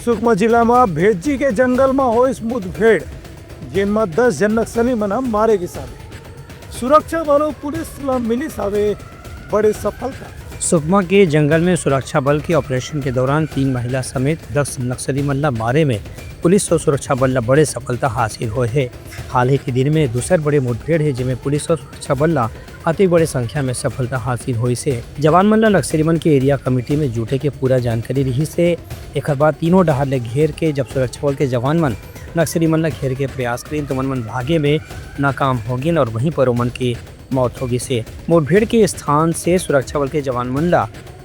સુકમા જિલ્લામાં ભેજી કે જંગલમાં હોય મુઠભેડ જેમાં 10 જણ નક્સલીઓના મારે ગઈ સામે સુરક્ષા बलों पुलिस मिली सावे बड़ी सफलता। सुकमा के जंगल में सुरक्षा बल के ऑपरेशन के दौरान 3 महिला समेत 10 नक्सली मल्ला मारे में पुलिस और सुरक्षा बल बड़े सफलता हासिल हुए है। हाल ही के दिन में दूसरे बड़े मुठभेड़ है जिसमें पुलिस और सुरक्षा बल अति बड़ी संख्या में सफलता हासिल हुई से जवान मल्ला नक्सली मन के एरिया कमेटी में जुटे के पूरा जानकारी रही से एक बाद तीनों डहार ले घेर के जब सुरक्षा बल के जवान मन नक्सली मन घेर के प्रयास करें तो मन भागे में नाकाम हो गए और वहीं पर मन की मौत होगी से मुठभेड़ के स्थान से सुरक्षा बल के जवान मंडला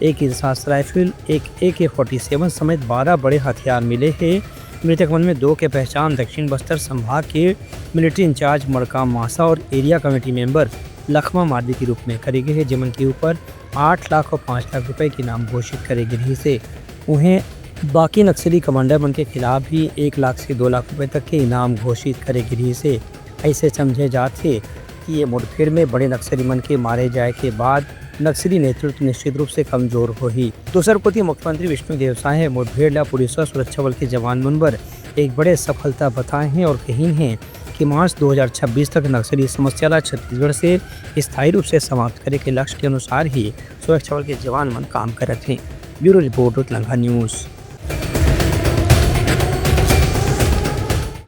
एक इंसास राइफल एक AK-47 समेत 12 बड़े हथियार मिले हैं। मृतक मन में 2 के पहचान दक्षिण बस्तर संभाग के मिलिट्री इंचार्ज मड़काम मासा और area committee member Lakhma Mardi के रूप में करे गए हैं जिमन के ऊपर 8 लाख और 5 लाख रुपए की नाम घोषित करे गए से उन्हें बाकी नक्सली कमांडर मन के खिलाफ भी 1 लाख से 2 लाख रुपए तक के इनाम घोषित करे गए से ऐसे समझे जाते कि ये मुठभेड़ में बड़े नक्सली मन के मारे जाए के बाद नक्सली नेतृत्व निश्चित रूप से कमजोर हो ही। दूसर प्रति मुख्यमंत्री विष्णुदेव साय मुठभेड़ ला पुलिस और सुरक्षा बल के जवान मनबर एक बड़े सफलता बताए हैं और कही हैं कि मार्च 2026 तक नक्सली समस्या ला छत्तीसगढ़ से स्थायी रूप से समाप्त करे के लक्ष्य के अनुसार ही सुरक्षा बल के जवान मन काम करते हैं। ब्यूरो रिपोर्ट उत्तलंघा न्यूज़।